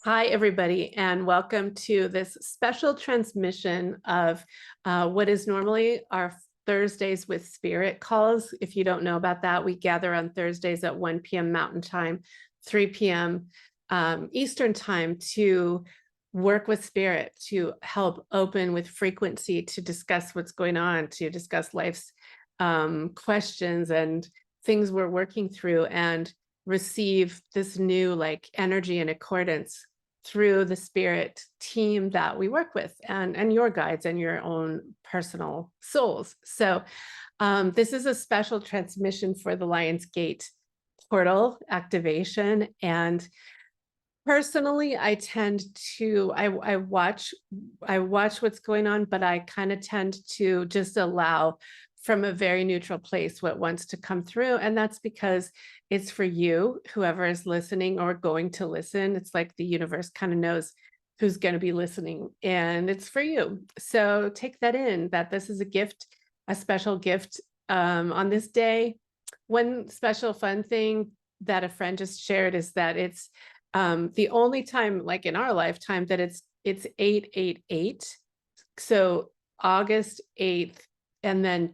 Hi, everybody, and welcome to this special transmission of what is normally our Thursdays with Spirit calls. If you don't know about that, we gather on Thursdays at 1 p.m. Mountain Time, 3 p.m. Eastern Time to work with Spirit, to help open with frequency, to discuss what's going on, to discuss life's questions and things we're working through, and receive this new energy and accordance through the spirit team that we work with, and your guides and your own personal souls. So this is a special transmission for the Lion's Gate portal activation. And personally, I tend to, I watch what's going on, but I kind of tend to just allow from a very neutral place what wants to come through. And that's because it's for you, whoever is listening or going to listen. It's like the universe kind of knows who's going to be listening, and it's for you. So take that in, that this is a gift, a special gift on this day. One special fun thing that a friend just shared is that it's the only time, like in our lifetime, that it's 888. So August 8th, and then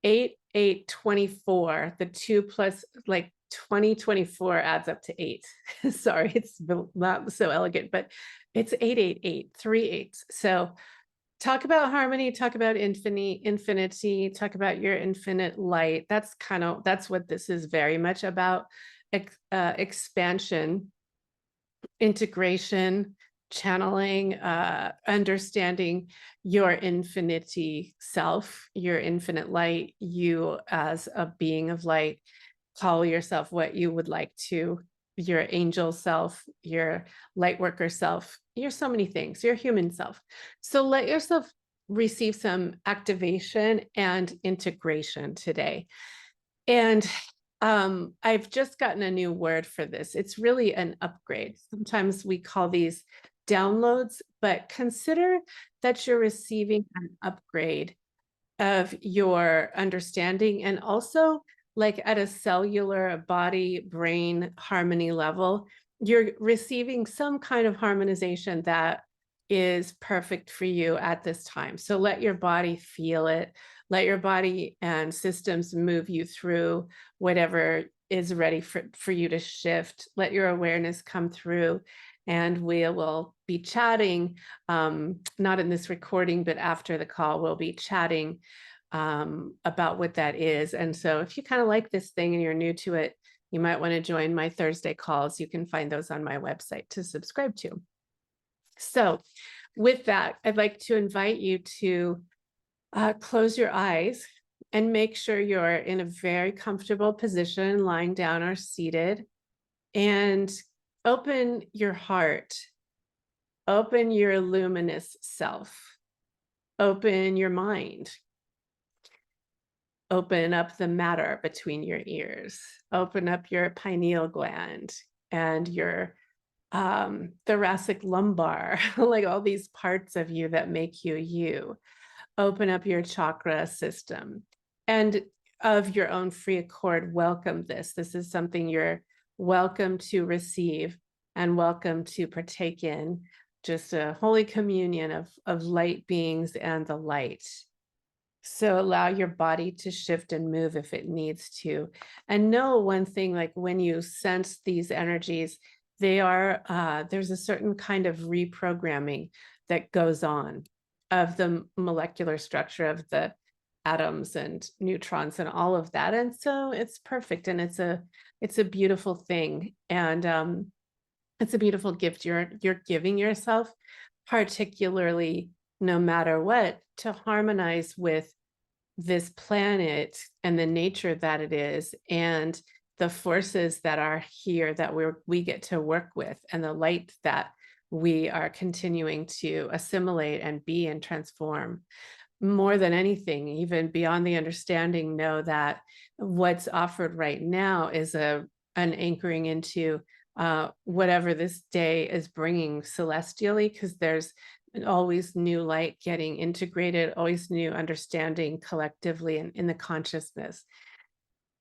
8/8/24, the 2 plus 2024 adds up to 8. Sorry, it's not so elegant, but it's 8/8/8, 3 8s. So talk about harmony, talk about infinity, talk about your infinite light. That's what this is very much about. Expansion, integration, channeling, understanding your infinity self, your infinite light, you as a being of light. Call yourself what you would like to, your angel self, your light worker self, you're so many things, your human self. So let yourself receive some activation and integration today. And I've just gotten a new word for this. It's really an upgrade. Sometimes we call these downloads, but consider that you're receiving an upgrade of your understanding, and also like at a cellular body brain harmony level, you're receiving some kind of harmonization that is perfect for you at this time. So let your body feel it. Let your body and systems move you through whatever is ready for you to shift. Let your awareness come through, and we will be chatting, not in this recording, but after the call, we'll be chatting about what that is. And so if you kind of like this thing and you're new to it, you might want to join my Thursday calls. You can find those on my website to subscribe to. So with that, I'd like to invite you to close your eyes and make sure you're in a very comfortable position, lying down or seated, and open your heart, open your luminous self, open your mind, open up the matter between your ears, open up your pineal gland and your thoracic lumbar, like all these parts of you that make you you. Open up your chakra system, and of your own free accord, welcome this. This is something you're welcome to receive and welcome to partake in. Just a holy communion of light beings and the light. So allow your body to shift and move if it needs to. And know one thing, like when you sense these energies, they are, there's a certain kind of reprogramming that goes on of the molecular structure of the atoms and neutrons and all of that. And so it's perfect, and it's a beautiful thing. And it's a beautiful gift you're giving yourself, particularly no matter what, to harmonize with this planet and the nature that it is, and the forces that are here that we get to work with, and the light that we are continuing to assimilate and be and transform. More than anything, even beyond the understanding, know that what's offered right now is an anchoring into whatever this day is bringing celestially, because there's always new light getting integrated, always new understanding collectively in the consciousness.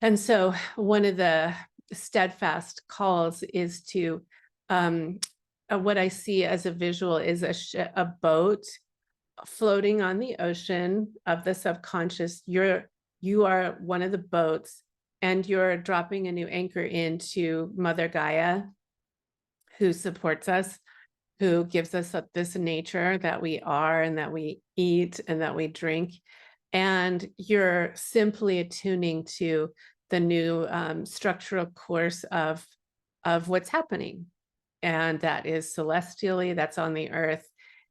And so one of the steadfast calls is to, what I see as a visual is a boat floating on the ocean of the subconscious. You are one of the boats, and you're dropping a new anchor into Mother Gaia, who supports us, who gives us this nature that we are and that we eat and that we drink. And you're simply attuning to the new structural course of what's happening. And that is celestially, that's on the earth,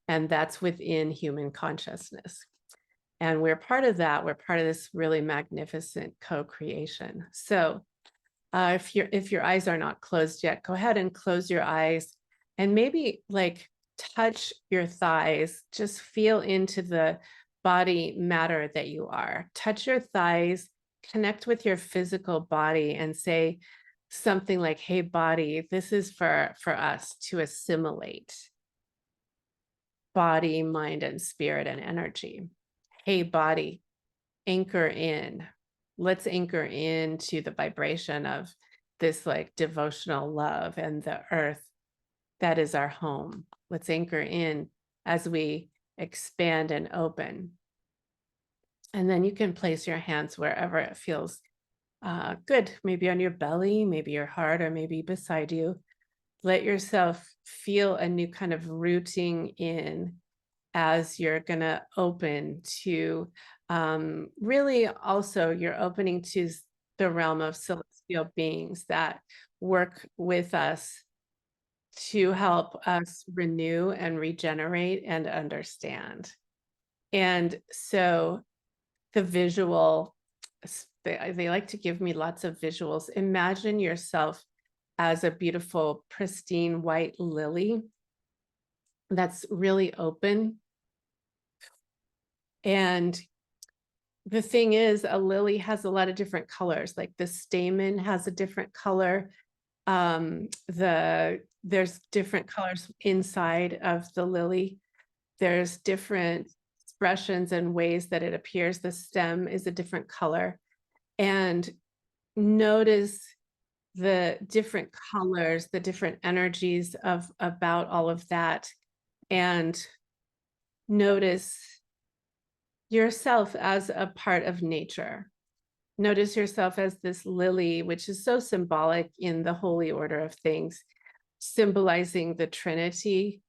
and that's within human consciousness. And we're part of that. We're part of this really magnificent co-creation. So if your eyes are not closed yet, go ahead and close your eyes and maybe like touch your thighs. Just feel into the body matter that you are. Touch your thighs, connect with your physical body and say something like, hey, body, this is for us to assimilate body, mind, and spirit and energy. Hey, body, anchor in. Let's anchor into the vibration of this like devotional love and the earth that is our home. Let's anchor in as we expand and open. And then you can place your hands wherever it feels good, maybe on your belly, maybe your heart, or maybe beside you. Let yourself feel a new kind of rooting in as you're going to open to really also you're opening to the realm of celestial beings that work with us to help us renew and regenerate and understand. And so the visual, they like to give me lots of visuals. Imagine yourself as a beautiful, pristine white lily that's really open. And the thing is, a lily has a lot of different colors. Like the stamen has a different color. There's different colors inside of the lily. There's different expressions and ways that it appears. The stem is a different color. And notice the different colors, the different energies of about all of that. And notice yourself as a part of nature. Notice yourself as this lily, which is so symbolic in the holy order of things, symbolizing the Trinity.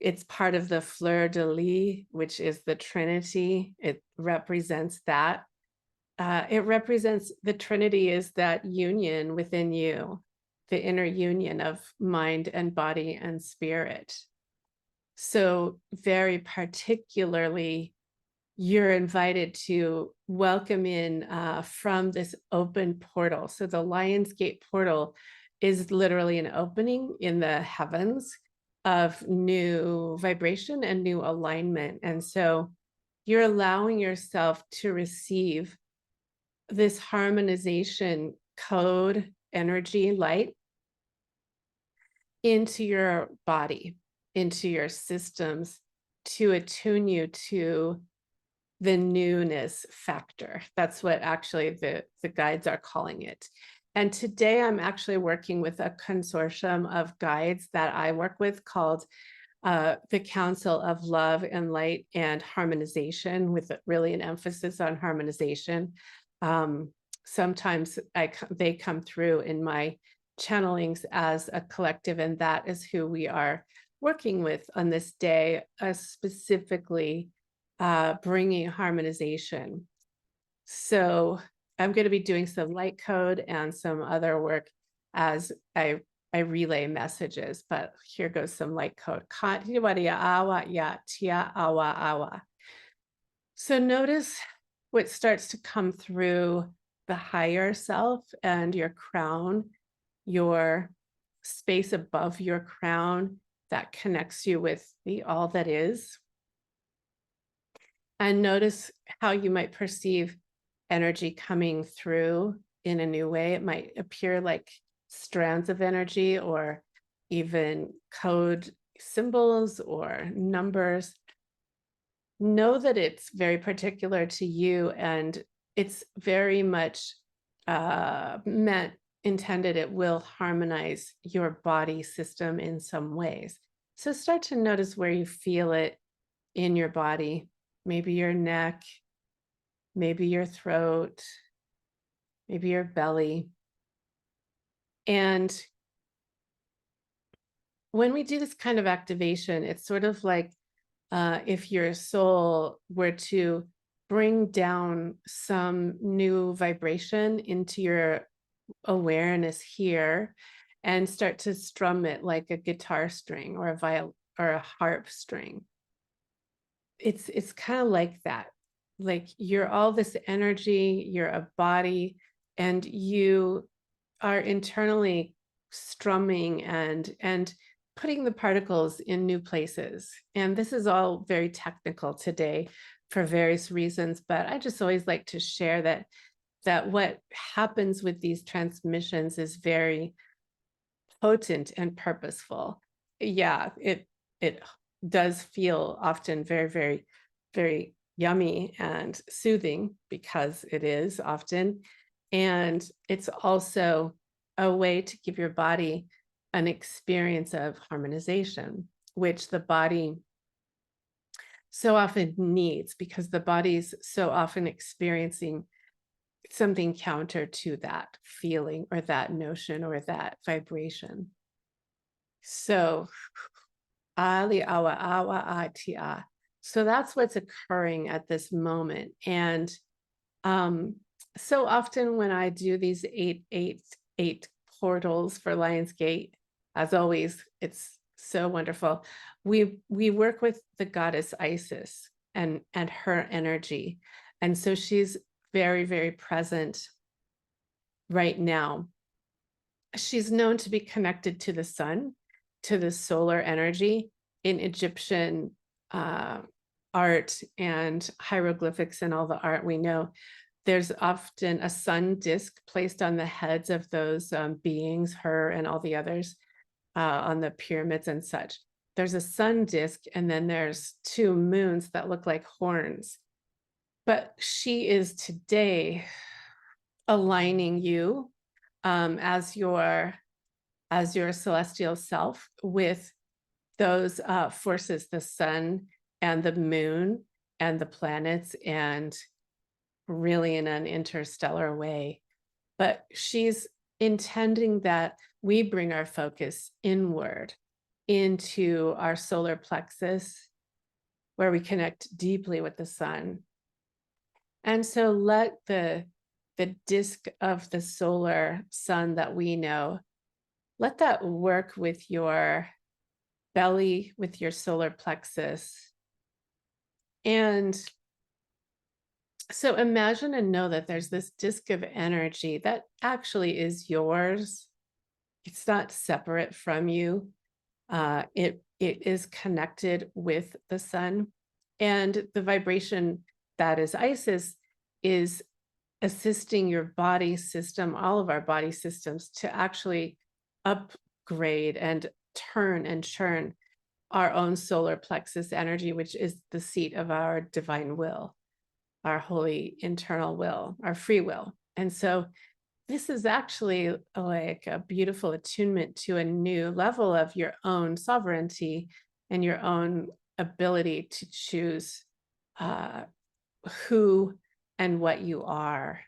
It's part of the fleur de lis, which is the Trinity. It represents that. It represents the Trinity is that union within you, the inner union of mind and body and spirit. So very particularly, you're invited to welcome in from this open portal. So the Lion's Gate portal is literally an opening in the heavens of new vibration and new alignment. And so you're allowing yourself to receive this harmonization code, energy, light into your body, into your systems, to attune you to the newness factor. That's what actually the guides are calling it. And today I'm actually working with a consortium of guides that I work with called the Council of Love and Light and Harmonization, with really an emphasis on harmonization. Sometimes they come through in my channelings as a collective, and that is who we are working with on this day, specifically bringing harmonization. So I'm going to be doing some light code and some other work as I relay messages, but here goes some light code. So notice what starts to come through the higher self and your crown, your space above your crown that connects you with the all that is. And notice how you might perceive energy coming through in a new way. It might appear like strands of energy or even code symbols or numbers. Know that it's very particular to you, and it's very much meant intended, it will harmonize your body system in some ways. So start to notice where you feel it in your body, maybe your neck, maybe your throat, maybe your belly. And when we do this kind of activation, it's sort of like if your soul were to bring down some new vibration into your awareness here and start to strum it like a guitar string or a viol or a harp string. It's kind of like that. Like you're all this energy, you're a body, and you are internally strumming and putting the particles in new places. And this is all very technical today for various reasons, but I just always like to share that what happens with these transmissions is very potent and purposeful. Yeah, it does feel often very, very, very yummy and soothing because it is often. And it's also a way to give your body an experience of harmonization, which the body so often needs because the body's so often experiencing something counter to that feeling or that notion or that vibration. So, ali awa awa atia. So that's what's occurring at this moment. And so often when I do these 888 portals for Lion's Gate, as always, it's so wonderful. We work with the goddess Isis and her energy. And so she's very, very present right now. She's known to be connected to the sun, to the solar energy in Egyptian art and hieroglyphics and all the art we know. There's often a sun disk placed on the heads of those beings, her and all the others on the pyramids and such. There's a sun disk, and then there's two moons that look like horns. But she is today aligning you as your celestial self with those forces, the sun and the moon and the planets, and really in an interstellar way. But she's intending that we bring our focus inward into our solar plexus, where we connect deeply with the sun. And so let the disk of the solar sun that we know, let that work with your belly, with your solar plexus. And so imagine and know that there's this disk of energy that actually is yours. It's not separate from you. It is connected with the sun. And the vibration that is Isis is assisting your body system, all of our body systems, to actually upgrade and turn and churn our own solar plexus energy, which is the seat of our divine will, our holy internal will, our free will. And so this is actually like a beautiful attunement to a new level of your own sovereignty and your own ability to choose who and what you are.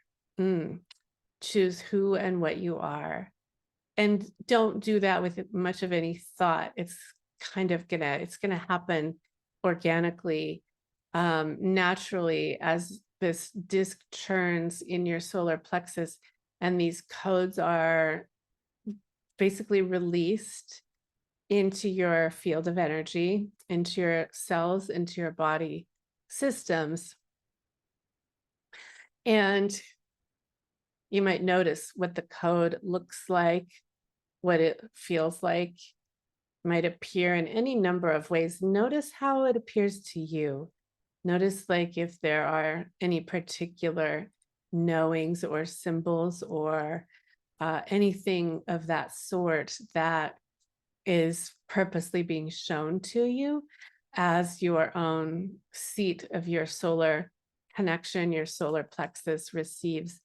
Choose who and what you are. And don't do that with much of any thought. It's kind of it's gonna happen organically, naturally, as this disc churns in your solar plexus and these codes are basically released into your field of energy, into your cells, into your body systems. And you might notice what the code looks like, what it feels like, might appear in any number of ways. Notice how it appears to you. Notice like if there are any particular knowings or symbols or anything of that sort that is purposely being shown to you as your own seat of your solar connection, your solar plexus receives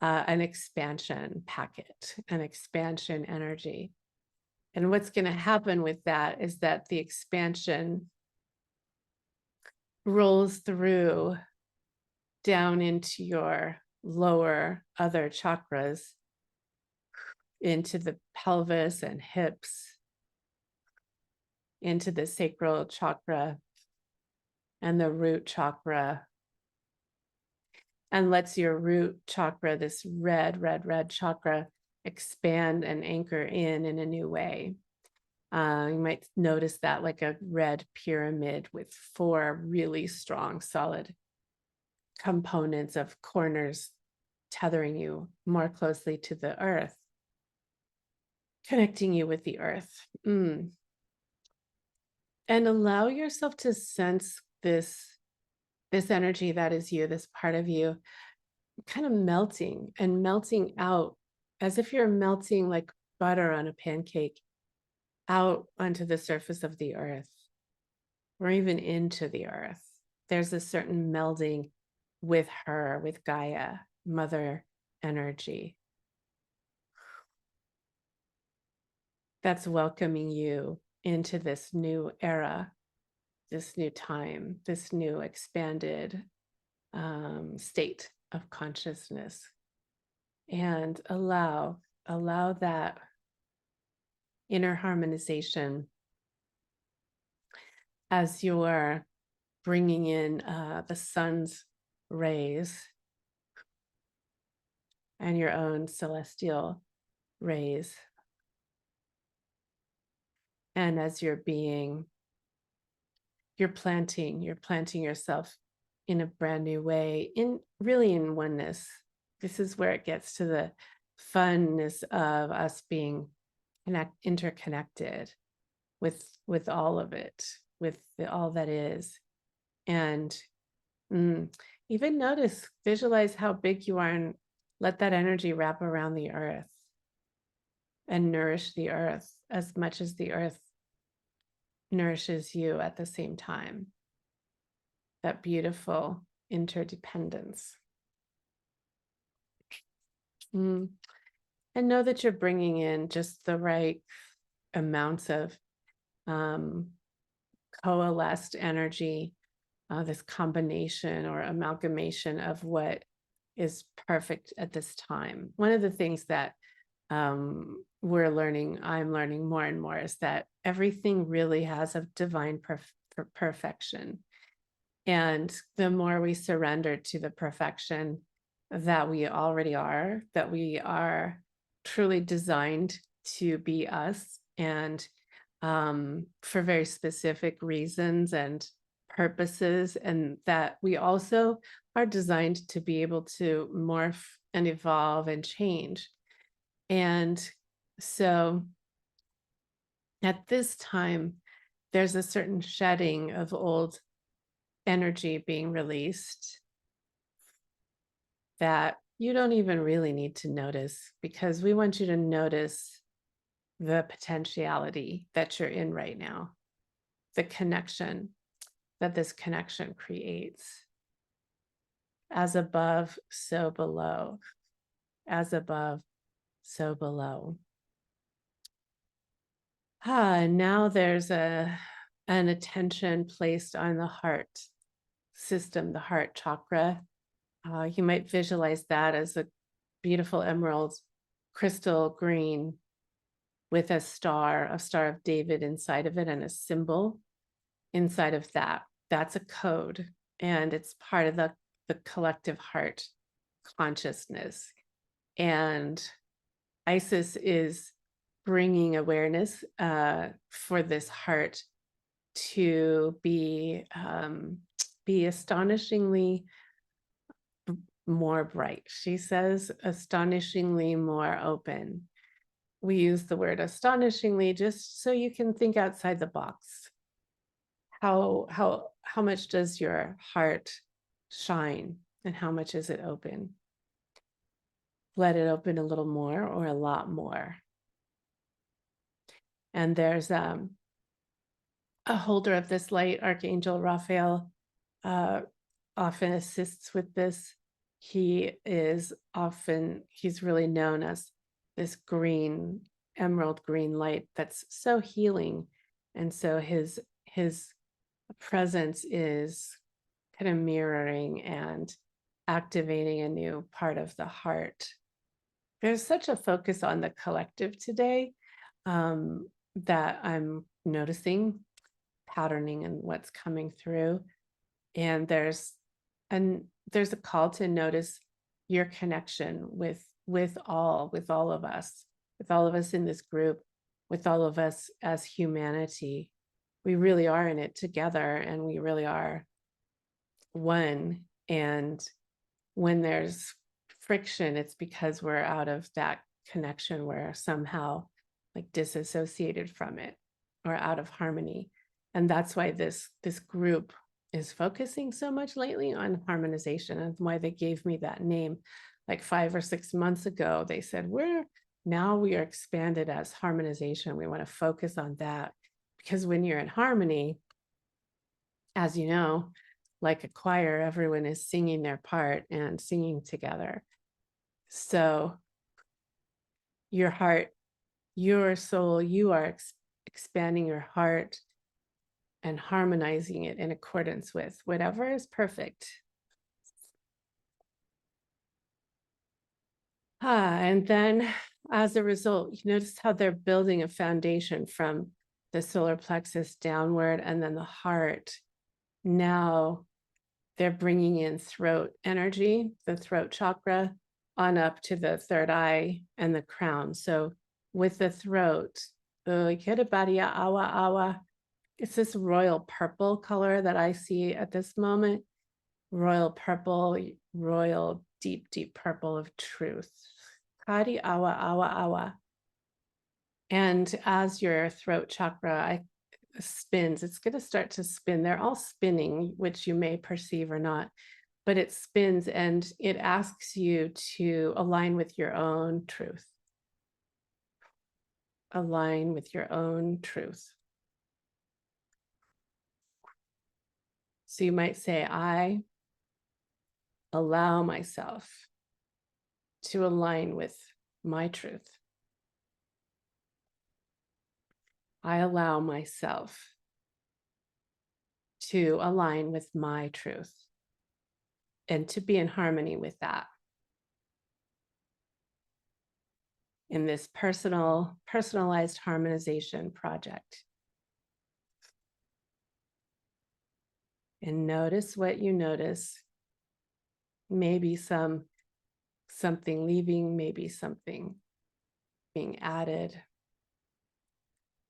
an expansion packet, an expansion energy. And what's going to happen with that is that the expansion rolls through down into your lower other chakras, into the pelvis and hips, into the sacral chakra and the root chakra, and lets your root chakra, this red chakra, expand and anchor in a new way. You might notice that like a red pyramid with 4 really strong, solid components of corners tethering you more closely to the earth, connecting you with the earth. And allow yourself to sense this energy that is you, this part of you, kind of melting and melting out, as if you're melting like butter on a pancake out onto the surface of the earth, or even into the earth. There's a certain melding with her, with Gaia, mother energy, that's welcoming you into this new era, this new time, this new expanded state of consciousness. And allow that inner harmonization as you're bringing in the sun's rays and your own celestial rays. And as you're planting yourself in a brand new way, really in oneness. This is where it gets to the funness of us being interconnected with all of it, with all that is. And even visualize how big you are, and let that energy wrap around the earth and nourish the earth as much as the earth nourishes you at the same time. That beautiful interdependence. And know that you're bringing in just the right amounts of coalesced energy, this combination or amalgamation of what is perfect at this time. One of the things that I'm learning more and more, is that everything really has a divine perfection. And the more we surrender to the perfection that we already are, that we are truly designed to be us, and for very specific reasons and purposes, and that we also are designed to be able to morph and evolve and change. And so at this time, there's a certain shedding of old energy being released that you don't even really need to notice, because we want you to notice the potentiality that you're in right now, the connection that this connection creates. As above, so below. As above, so below. Now there's an attention placed on the heart system, the heart chakra. You might visualize that as a beautiful emerald crystal green with a star of David inside of it, and a symbol inside of that. That's a code, and it's part of the collective heart consciousness. And Isis is bringing awareness for this heart to be astonishingly more bright. She says astonishingly more open. We use the word astonishingly just so you can think outside the box. How much does your heart shine, and how much is it open? Let it open a little more or a lot more. And there's a holder of this light, Archangel Raphael, often assists with this. he's really known as this green, emerald green light that's so healing. And so his presence is kind of mirroring and activating a new part of the heart. There's such a focus on the collective today, that I'm noticing patterning and what's coming through. And there's a call to notice your connection with all of us, in this group, with all of us as humanity. We really are in it together, and we really are one. And when there's friction, it's because we're out of that connection. We're somehow like disassociated from it or out of harmony. And that's why this group is focusing so much lately on harmonization, and why they gave me that name. Like 5 or 6 months ago, they said, we are expanded as harmonization. We want to focus on that, because when you're in harmony, as you know, like a choir, everyone is singing their part and singing together. So your heart, your soul, you are expanding your heart and harmonizing it in accordance with whatever is perfect. And then as a result, you notice how they're building a foundation from the solar plexus downward, and then the heart. Now they're bringing in throat energy, the throat chakra, on up to the third eye and the crown. So with the throat, it's this royal purple color that I see at this moment. Royal purple, royal deep, deep purple of truth. Kari awa awa awa. And as your throat chakra spins, it's going to start to spin. They're all spinning, which you may perceive or not, but it spins and it asks you to align with your own truth. Align with your own truth. So you might say, I allow myself to align with my truth. I allow myself to align with my truth and to be in harmony with that. In this personalized harmonization project. And notice what you notice. Maybe something leaving, maybe something being added.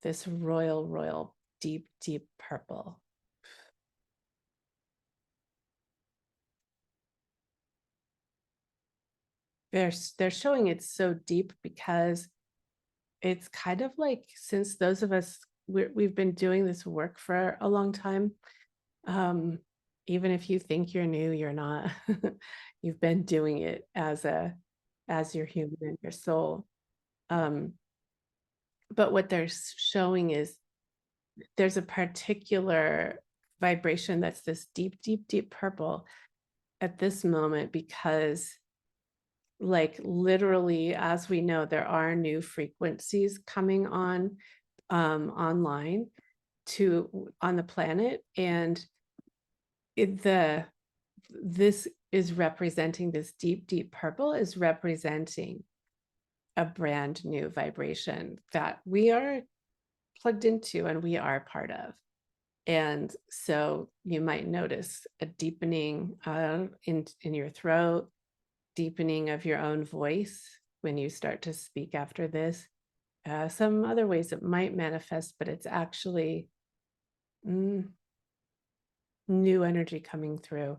This royal, royal, deep, deep purple. They're showing it's so deep because it's kind of like, since those of us, we've been doing this work for a long time, even if you think you're new, you're not. You've been doing it as your human and your soul. But what they're showing is there's a particular vibration that's this deep, deep, deep purple at this moment, because like literally, as we know, there are new frequencies coming on online on the planet, and this is representing, this deep, deep purple is representing a brand new vibration that we are plugged into and we are part of. And so you might notice a deepening in your throat, deepening of your own voice when you start to speak after this. Some other ways it might manifest, but it's actually new energy coming through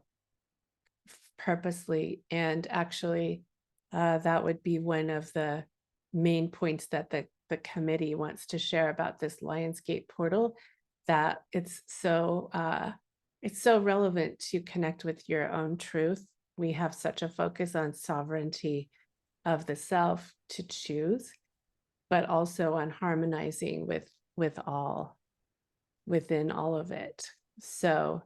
purposely. And actually, that would be one of the main points that the committee wants to share about this Lionsgate portal, that it's so relevant to connect with your own truth. We have such a focus on sovereignty of the self to choose, but also on harmonizing with all, within all of it. So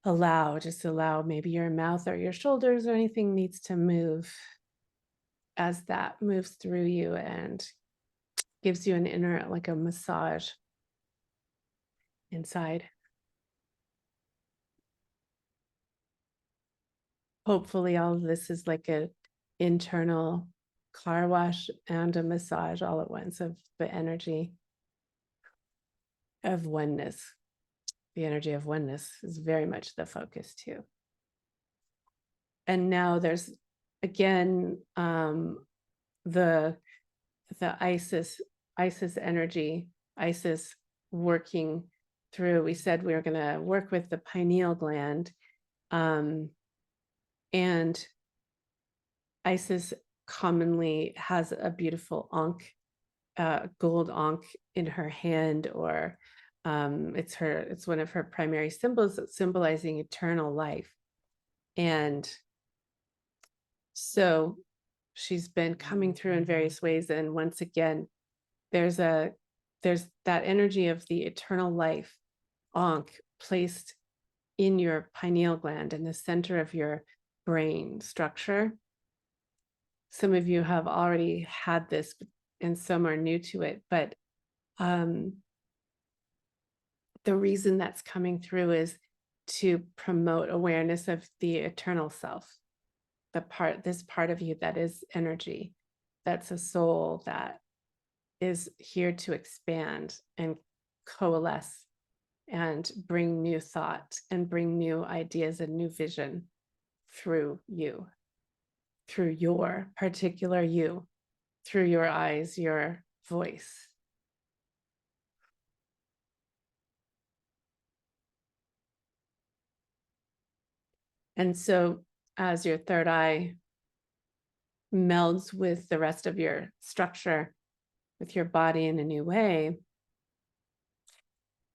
just allow maybe your mouth or your shoulders or anything needs to move as that moves through you and gives you an inner, like a massage inside. Hopefully all of this is like a internal car wash and a massage all at once of the energy of oneness. The energy of oneness is very much the focus too. And now there's again the Isis energy, Isis working through. We said we were going to work with the pineal gland, and Isis commonly has a beautiful ankh, gold ankh in her hand, or it's one of her primary symbols symbolizing eternal life. And so she's been coming through in various ways. And once again, there's that energy of the eternal life ankh placed in your pineal gland in the center of your brain structure. Some of you have already had this and some are new to it, but the reason that's coming through is to promote awareness of the eternal self, this part of you that is energy, that's a soul that is here to expand and coalesce and bring new thought and bring new ideas and new vision through you, through your particular you, through your eyes, your voice. And so as your third eye melds with the rest of your structure, with your body in a new way,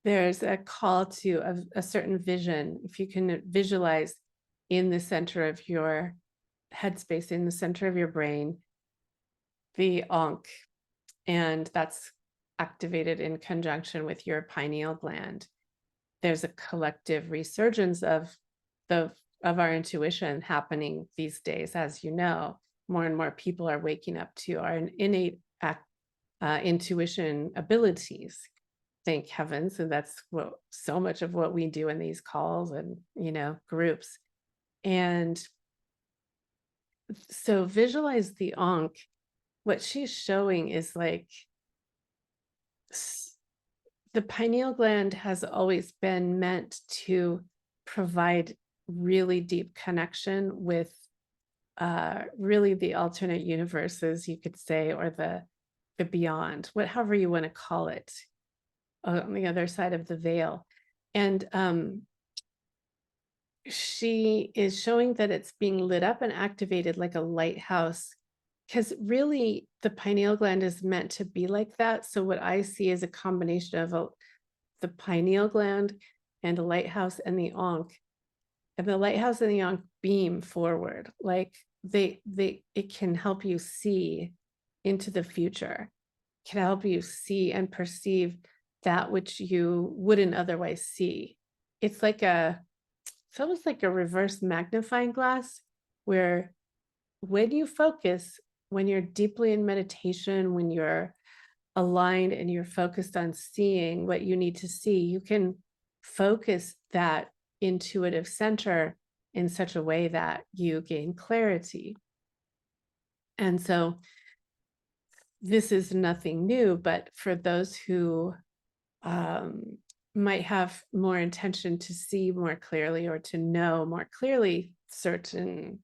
there's a call to a certain vision. If you can visualize in the center of your headspace, in the center of your brain, the ankh, and that's activated in conjunction with your pineal gland. There's a collective resurgence of our intuition happening these days. As you know, more and more people are waking up to our innate intuition abilities. Thank heavens. And that's what so much of what we do in these calls and groups. And so visualize the ankh. What she's showing is like the pineal gland has always been meant to provide really deep connection with really the alternate universes, you could say, or the beyond, however you want to call it, on the other side of the veil. And she is showing that it's being lit up and activated like a lighthouse, because really the pineal gland is meant to be like that. So what I see is a combination of the pineal gland and a lighthouse and the ankh. And the lighthouse and the ankh beam forward, like it can help you see into the future, can help you see and perceive that which you wouldn't otherwise see. It's almost like a reverse magnifying glass, where when you focus, when you're deeply in meditation, when you're aligned and you're focused on seeing what you need to see, you can focus that intuitive center in such a way that you gain clarity. And so this is nothing new, but for those who might have more intention to see more clearly or to know more clearly certain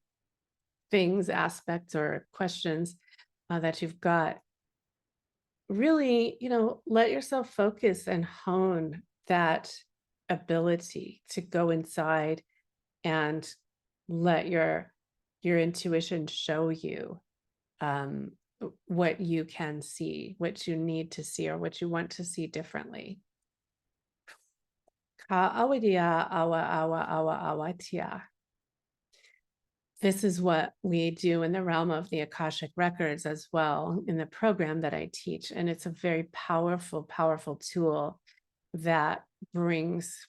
things, aspects, or questions that you've got, really, let yourself focus and hone that ability to go inside and let your intuition show you what you can see, what you need to see, or what you want to see differently. This is what we do in the realm of the Akashic records as well in the program that I teach. And it's a very powerful, powerful tool that brings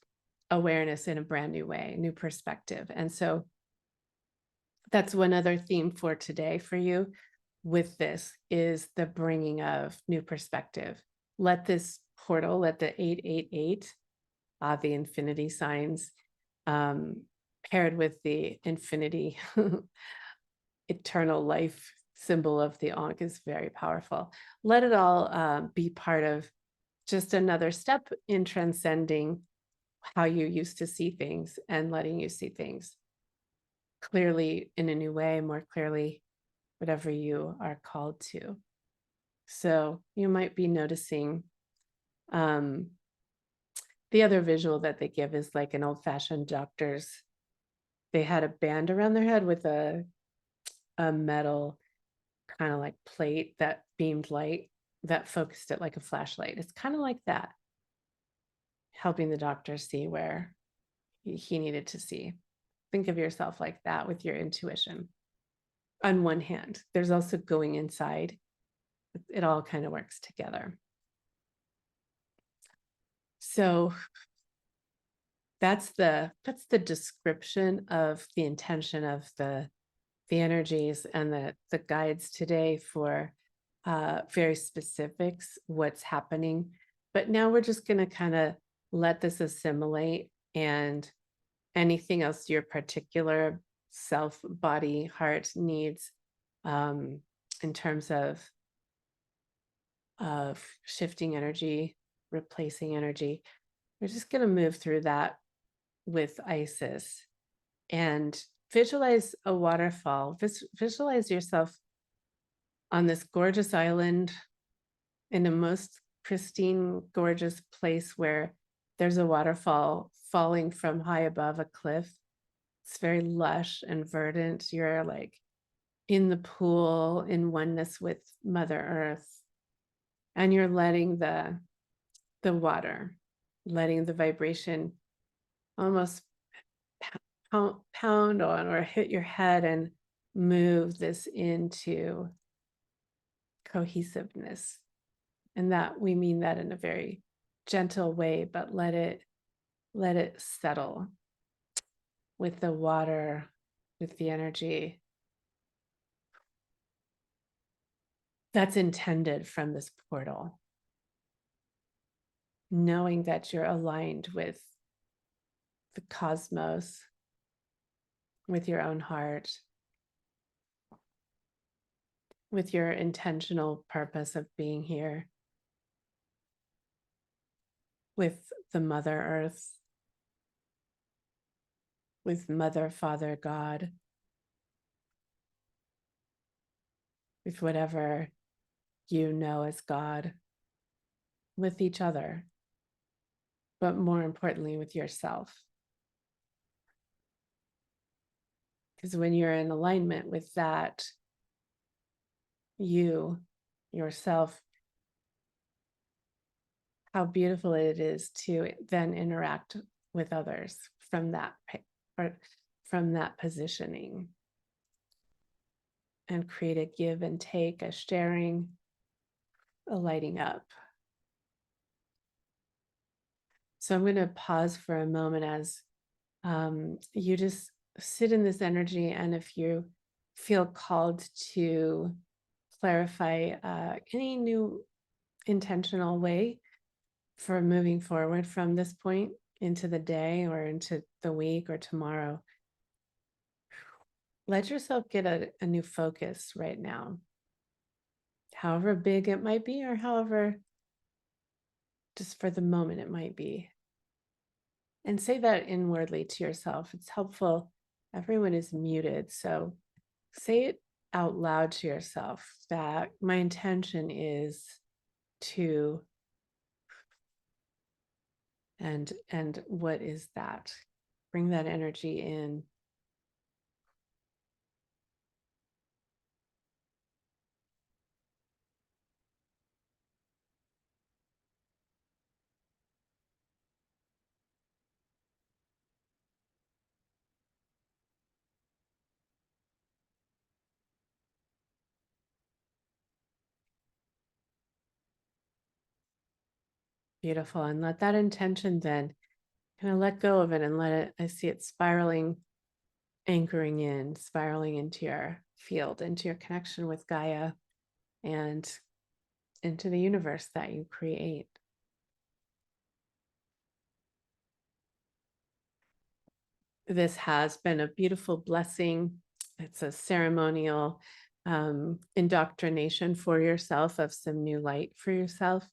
awareness in a brand new way, new perspective. And so that's one other theme for today for you with this is the bringing of new perspective. Let this portal, let the 888, the infinity signs, paired with the infinity eternal life symbol of the Ankh is very powerful. Let it all be part of just another step in transcending how you used to see things and letting you see things clearly in a new way, more clearly, whatever you are called to. So you might be noticing the other visual that they give is like an old-fashioned doctor's. They had a band around their head with a metal kind of like plate that beamed light that focused it like a flashlight. It's kind of like that, helping the doctor see where he needed to see. Think of yourself like that with your intuition. On one hand, there's also going inside. It all kind of works together. So that's the description of the intention of the energies and the guides today for very specifics, what's happening. But now we're just going to kind of let this assimilate, and anything else your particular self, body, heart needs in terms of shifting energy, replacing energy. We're just going to move through that with Isis and visualize a waterfall. Visualize yourself on this gorgeous island in a most pristine, gorgeous place where there's a waterfall falling from high above a cliff. It's very lush and verdant. You're like in the pool, in oneness with Mother Earth, and you're letting the water, letting the vibration almost pound on or hit your head and move this into cohesiveness. And that we mean that in a very gentle way, but let it settle with the water, with the energy that's intended from this portal. Knowing that you're aligned with the cosmos, with your own heart, with your intentional purpose of being here, with the Mother Earth, with Mother, Father, God, with whatever you know as God, with each other, but more importantly, with yourself. Because when you're in alignment with that, you, yourself, how beautiful it is to then interact with others from that positioning and create a give and take, a sharing, a lighting up. So I'm going to pause for a moment as you just sit in this energy, and if you feel called to clarify any new intentional way for moving forward from this point into the day or into the week or tomorrow, let yourself get a new focus right now, however big it might be, or however just for the moment it might be. And say that inwardly to yourself. It's helpful. Everyone is muted, so say it out loud to yourself that my intention is to, and what is that? Bring that energy in. Beautiful. And let that intention then Kind of let go of it and let it, I see it spiraling, anchoring in, spiraling into your field, into your connection with Gaia and into the universe that you create. This has been a beautiful blessing. It's a ceremonial indoctrination for yourself of some new light for yourself.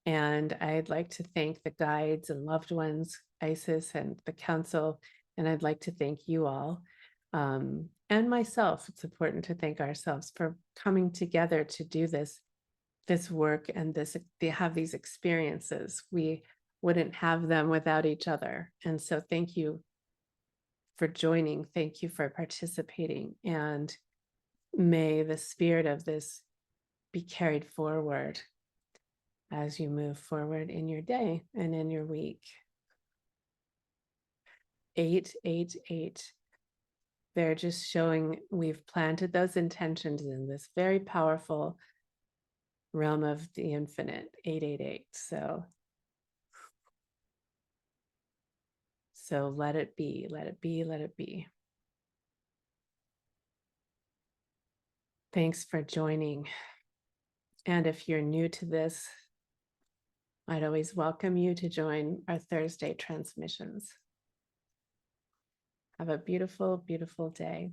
And I'd like to thank the guides and loved ones, Isis and the council. And I'd like to thank you all and myself. It's important to thank ourselves for coming together to do this work and they have these experiences. We wouldn't have them without each other. And so thank you for joining. Thank you for participating. And may the spirit of this be carried forward as you move forward in your day and in your week. 888. They're just showing we've planted those intentions in this very powerful realm of the infinite. 888. So let it be, let it be, let it be. Thanks for joining. And if you're new to this, I'd always welcome you to join our Thursday transmissions. Have a beautiful, beautiful day.